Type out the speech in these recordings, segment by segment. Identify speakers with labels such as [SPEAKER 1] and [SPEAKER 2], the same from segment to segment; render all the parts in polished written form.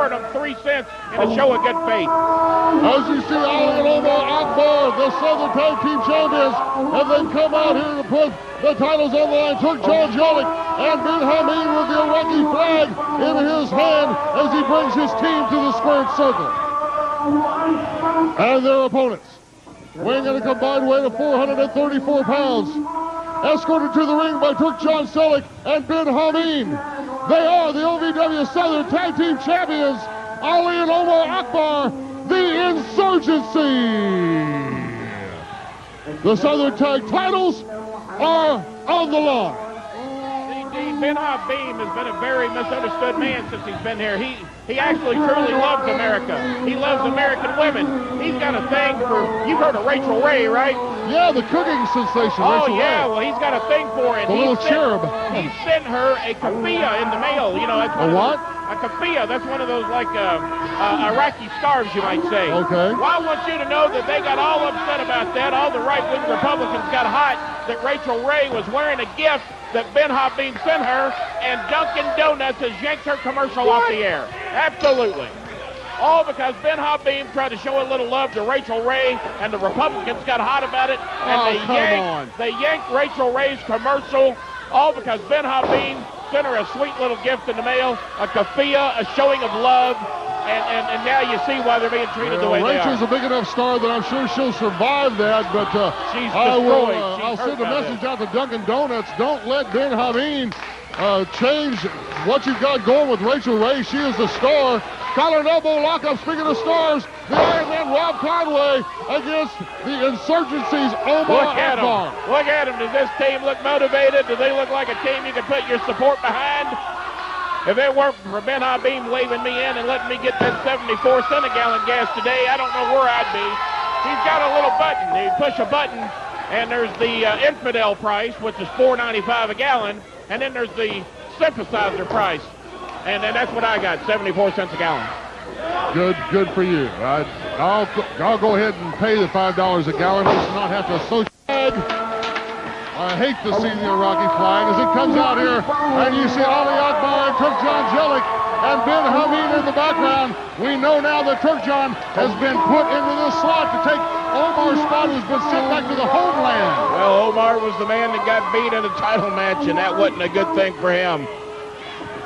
[SPEAKER 1] offered them 3 cents in a show of good faith.
[SPEAKER 2] As you see, Ali and Omar Akbar, the Southern Tag Team Champions, and they come out here to put the titles on the line. Took John Jellick and Ben Hameen with the Iraqi flag in his hand as he brings his team to the squared circle. And their opponents, weighing at a combined weight of 434 pounds, escorted to the ring by Turk John Selleck and Ben Hameen. They are the OVW Southern Tag Team Champions, Ali and Omar Akbar, the Insurgency. The Southern Tag titles are on the line.
[SPEAKER 1] Ben Habib has been a very misunderstood man since he's been here. He actually truly loves America. He loves American women. He's got a thing for, you've heard of Rachel Ray, right?
[SPEAKER 2] Yeah, the cooking sensation,
[SPEAKER 1] Oh,
[SPEAKER 2] Rachel
[SPEAKER 1] yeah,
[SPEAKER 2] Ray.
[SPEAKER 1] well, he's got a thing for it.
[SPEAKER 2] The little cherub.
[SPEAKER 1] He sent her a kafia in the mail. You know, that's
[SPEAKER 2] A what?
[SPEAKER 1] A kafia. That's one of those, like, Iraqi scarves, you might say.
[SPEAKER 2] Okay.
[SPEAKER 1] Well, I want you to know that they got all upset about that. All the right-wing Republicans got hot that Rachel Ray was wearing a gift that Ben Habib sent her, and Dunkin' Donuts has yanked her commercial off the air. Absolutely. All because Ben Habib tried to show a little love to Rachel Ray, and the Republicans got hot about it, and they yanked Rachel Ray's commercial, all because Ben Habib sent her a sweet little gift in the mail, a kafia, a showing of love, and now you see why they're being treated the way they are.
[SPEAKER 2] Rachel's a big enough star that I'm sure she'll survive that, but
[SPEAKER 1] she's
[SPEAKER 2] I'll send a message out to Dunkin' Donuts. Don't let Ben Hameen change what you've got going with Rachel Ray. She is the star. Collar and elbow lockup. Speaking of stars, the Iron Man Rob Conway against the Insurgency's Omar Akbar.
[SPEAKER 1] Look at him. Does this team look motivated? Do they look like a team you can put your support behind? If it weren't for Ben Habib waving me in and letting me get that 74 cent a gallon gas today, I don't know where I'd be. He's got a little button. You push a button, and there's the infidel price, which is $4.95 a gallon, and then there's the synthesizer price, and then that's what I got, 74 cents a gallon.
[SPEAKER 2] Good for you. I'll go ahead and pay the $5 a gallon. Just not have to associate. I hate to see the Iraqi flag as it comes out here, and you see Ali Akbar and Turk John Jellick and Ben Hameen in the background. We know now that Turk John has been put into this slot to take Omar's spot, who's been sent back to the homeland.
[SPEAKER 1] Well, Omar was the man that got beat in a title match, and that wasn't a good thing for him.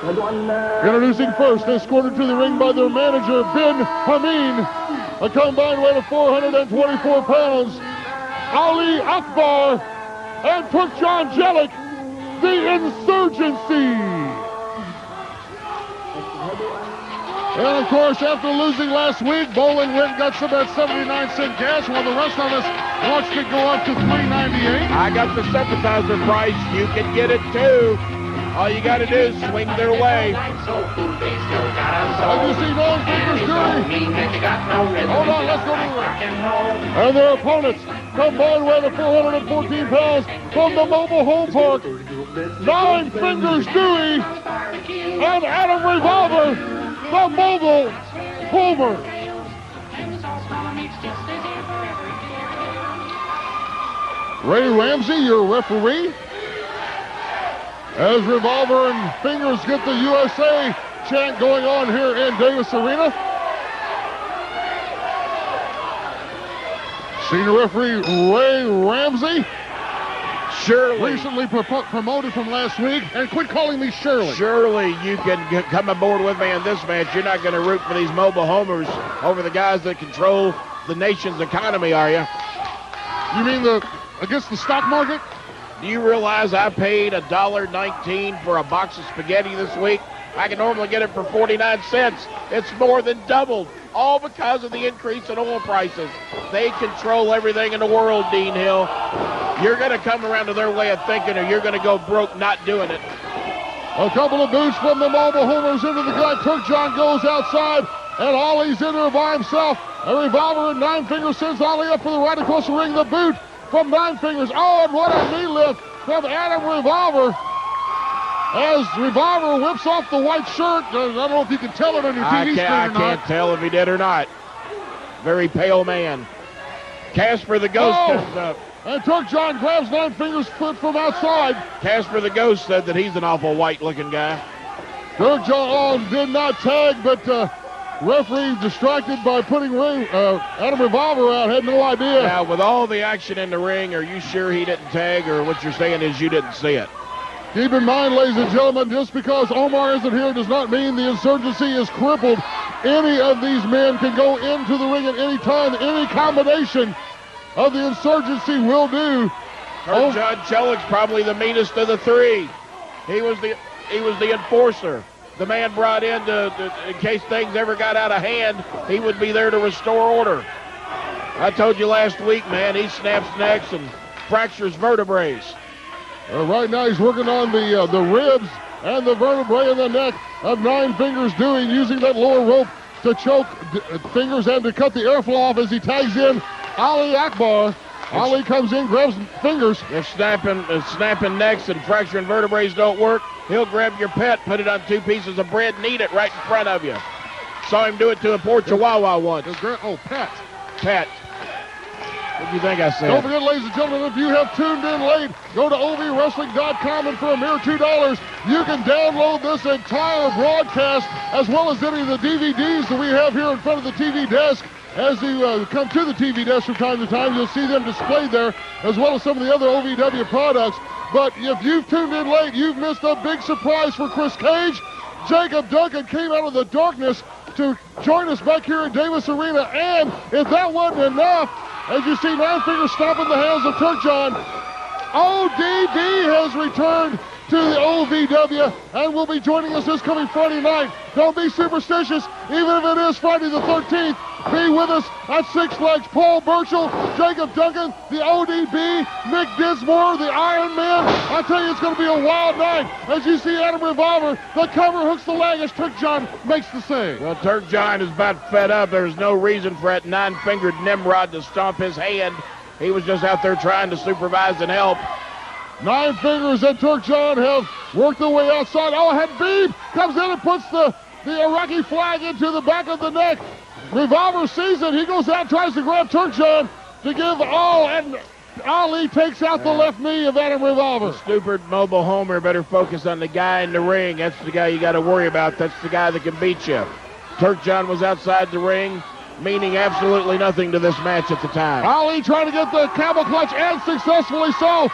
[SPEAKER 2] Introducing first, escorted to the ring by their manager, Ben Hameen, a combined weight of 424 pounds, Ali Akbar and Turk John Jellick, the Insurgency. And of course, after losing last week, Bowling went and got some of that 79-cent gas, while the rest of us watched it go up to $3.98.
[SPEAKER 1] I got the synthesizer price. You can get it too. All you got to do is swing their way.
[SPEAKER 2] Like you see, Nine Fingers Jury. Hold on, let's go to the ring. And their opponents, combined weight of 414 pounds from the mobile home park, Nine Fingers Dewey and Adam Revolver, the mobile homer. Ray Ramsey, your referee. As Revolver and Fingers get the USA chant going on here in Davis Arena. Senior referee Ray Ramsey.
[SPEAKER 1] Shirley.
[SPEAKER 2] Recently promoted from last week. And quit calling me Shirley.
[SPEAKER 1] Surely you can come aboard with me in this match. You're not going to root for these mobile homers over the guys that control the nation's economy, are you?
[SPEAKER 2] You mean against the stock market?
[SPEAKER 1] Do you realize I paid $1.19 for a box of spaghetti this week? I can normally get it for 49 cents. It's more than doubled, all because of the increase in oil prices. They control everything in the world, Dean Hill. You're going to come around to their way of thinking, or you're going to go broke not doing it.
[SPEAKER 2] A couple of boots from the mobile homers into the guy. Turk John goes outside, and Ollie's in there by himself. A Revolver and Nine Fingers sends Ollie up for the right across the ring. The boot from Nine Fingers. Oh, and what a knee lift from Adam Revolver. As Revolver whips off the white shirt. I don't know if you can tell it on your TV screen or not.
[SPEAKER 1] I can't tell if he did or not. Very pale man. Casper the Ghost comes up.
[SPEAKER 2] And Turk John grabs Nine Fingers' foot from outside.
[SPEAKER 1] Casper the Ghost said that he's an awful white-looking guy.
[SPEAKER 2] Turk John did not tag, but Referee distracted by putting Adam Revolver out. Had no idea.
[SPEAKER 1] Now, with all the action in the ring, are you sure he didn't tag, or what you're saying is you didn't see it?
[SPEAKER 2] Keep in mind, ladies and gentlemen, just because Omar isn't here does not mean the Insurgency is crippled. Any of these men can go into the ring at any time. Any combination of the Insurgency will do.
[SPEAKER 1] John Chelik's probably the meanest of the three. He was the enforcer. The man brought in in case things ever got out of hand, he would be there to restore order. I told you last week, man, he snaps necks and fractures vertebrae.
[SPEAKER 2] Right now he's working on the ribs and the vertebrae in the neck of Nine Fingers using that lower rope to choke Fingers and to cut the airflow off as he tags in Ali Akbar. Ali comes in, grabs Fingers.
[SPEAKER 1] If snapping necks and fracturing vertebrae don't work, he'll grab your pet, put it on 2 pieces of bread, and eat it right in front of you. Saw him do it to a poor Chihuahua once.
[SPEAKER 2] Pet.
[SPEAKER 1] Pet. What do you think I said?
[SPEAKER 2] Don't forget, ladies and gentlemen, if you have tuned in late, go to ovwrestling.com, and for a mere $2, you can download this entire broadcast as well as any of the DVDs that we have here in front of the TV desk. As you come to the TV desk from time to time, you'll see them displayed there, as well as some of the other OVW products. But if you've tuned in late, you've missed a big surprise for Chris Cage. Jacob Duncan came out of the darkness to join us back here at Davis Arena. And if that wasn't enough, as you see Nine Fingers stomping the hands of Turk John, ODB has returned to the OVW and will be joining us this coming Friday night. Don't be superstitious, even if it is Friday the 13th. Be with us at Six Flags. Paul Burchell, Jacob Duncan, the ODB, Nick Dinsmore, the Iron Man. I tell you, it's going to be a wild night. As you see Adam Revolver, the cover hooks the leg as Turk John makes the save.
[SPEAKER 1] Well, Turk John is about fed up. There's no reason for that nine-fingered Nimrod to stomp his hand. He was just out there trying to supervise and help.
[SPEAKER 2] Nine Fingers and Turk John have worked their way outside. Oh, Habib comes in and puts the Iraqi flag into the back of the neck. Revolver sees it. He goes out, tries to grab Turk John to give all, and Ali takes out the left knee of Adam Revolver.
[SPEAKER 1] The stupid mobile homer better focus on the guy in the ring. That's the guy you got to worry about. That's the guy that can beat you. Turk John was outside the ring, meaning absolutely nothing to this match at the time.
[SPEAKER 2] Ali trying to get the camel clutch, and successfully so.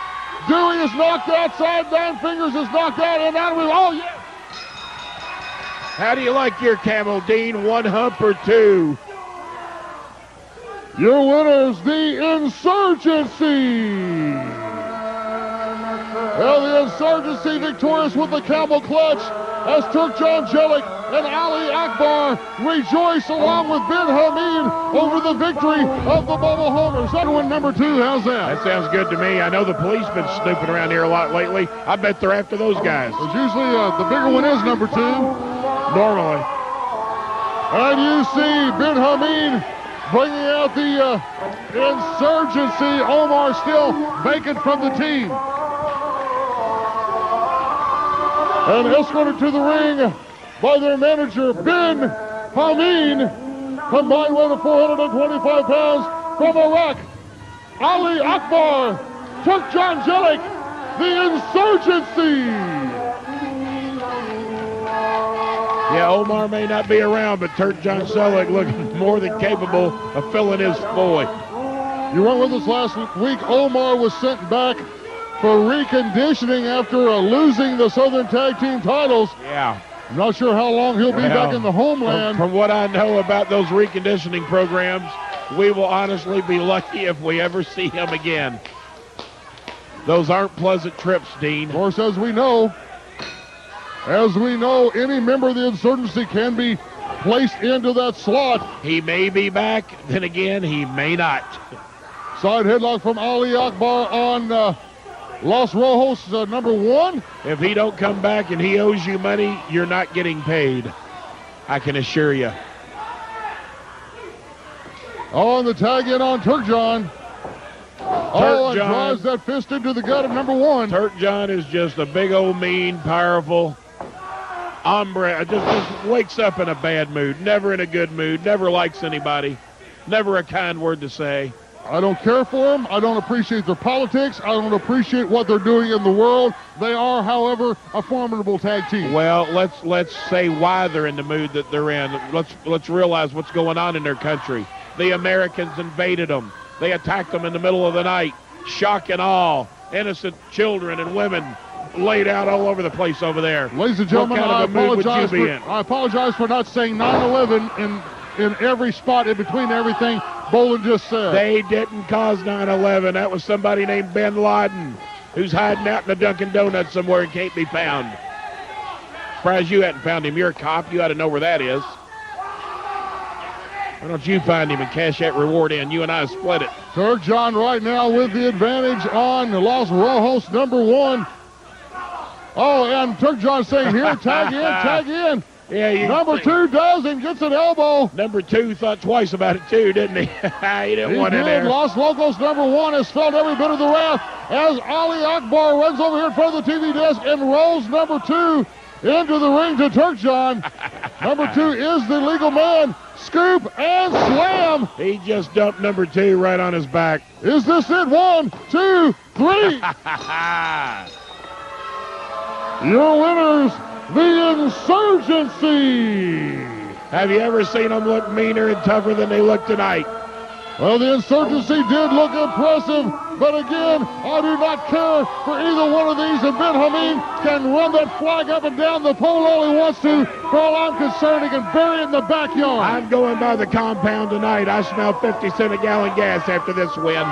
[SPEAKER 2] Dewey is knocked outside. Nine Fingers is knocked out, and Adam Revolver, oh yeah.
[SPEAKER 1] How do you like your camel, Dean? 1 hump or 2?
[SPEAKER 2] Your winners, the Insurgency. Well, the Insurgency victorious with the camel clutch as Turk John Jellick and Ali Akbar rejoice along with Ben Hameen over the victory of the mobile homers. That one, number 2, how's that?
[SPEAKER 1] That sounds good to me. I know the police been snooping around here a lot lately. I bet they're after those guys.
[SPEAKER 2] It's usually the bigger one is number 2.
[SPEAKER 1] Normally.
[SPEAKER 2] And you see Ben Hameen bringing out the Insurgency. Omar still vacant from the team. And escorted to the ring by their manager, Ben Hameen. Combined weight of 425 pounds from Iraq. Ali Akbar, Turk John Jellick, the Insurgency.
[SPEAKER 1] Yeah, Omar may not be around, but Turk John Jellick looking more than capable of filling his void.
[SPEAKER 2] You weren't with us last week. Omar was sent back for reconditioning after losing the Southern Tag Team titles.
[SPEAKER 1] Yeah.
[SPEAKER 2] I'm not sure how long he'll be back in the homeland.
[SPEAKER 1] From what I know about those reconditioning programs, we will honestly be lucky if we ever see him again. Those aren't pleasant trips, Dean.
[SPEAKER 2] Of course, as we know, any member of the Insurgency can be placed into that slot.
[SPEAKER 1] He may be back, then again, he may not.
[SPEAKER 2] Side headlock from Ali Akbar on Los Rojos, number 1.
[SPEAKER 1] If he don't come back and he owes you money, you're not getting paid. I can assure you.
[SPEAKER 2] On the tag in on Turk John. And drives that fist into the gut of number 1.
[SPEAKER 1] Turk John is just a big old mean, powerful hombre. Just wakes up in a bad mood, never in a good mood, never likes anybody, never a kind word to say.
[SPEAKER 2] I don't care for them. I don't appreciate their politics. I don't appreciate what they're doing in the world. They are, however, a formidable tag team.
[SPEAKER 1] Well, let's say why they're in the mood that they're in. Let's realize what's going on in their country. The Americans invaded them. They attacked them in the middle of the night. Shock and awe. Innocent children and women laid out all over the place over there.
[SPEAKER 2] Ladies and gentlemen,
[SPEAKER 1] I
[SPEAKER 2] apologize for not saying 9/11 in every spot in between everything Bolin just said.
[SPEAKER 1] They didn't cause 9/11. That was somebody named Bin Laden, who's hiding out in the Dunkin' Donuts somewhere and can't be found. Surprised you hadn't found him. You're a cop. You ought to know where that is. Why don't you find him and cash that reward in? You and I split it.
[SPEAKER 2] Turk John right now with the advantage on Los Rojos number 1. Oh, and Turk John saying here, tag in, tag in.
[SPEAKER 1] Yeah,
[SPEAKER 2] number 2 does and gets an elbow.
[SPEAKER 1] Number 2 thought twice about it too, didn't he? He didn't want it there.
[SPEAKER 2] Los Locos number 1 has felt every bit of the wrath as Ali Akbar runs over here in front of the TV desk and rolls number 2 into the ring to Turk John. Number 2 is the legal man. Scoop and slam.
[SPEAKER 1] He just dumped number 2 right on his back.
[SPEAKER 2] Is this it? 1, 2, 3. Your winners, the Insurgency.
[SPEAKER 1] Have you ever seen them look meaner and tougher than they look tonight?
[SPEAKER 2] Well, the Insurgency did look impressive, but again, I do not care for either one of these, and Ben Hameen can run that flag up and down the pole all he wants to. For all I'm concerned, he can bury it in the backyard.
[SPEAKER 1] I'm going by the compound tonight. I smell 50 cents a gallon gas after this win.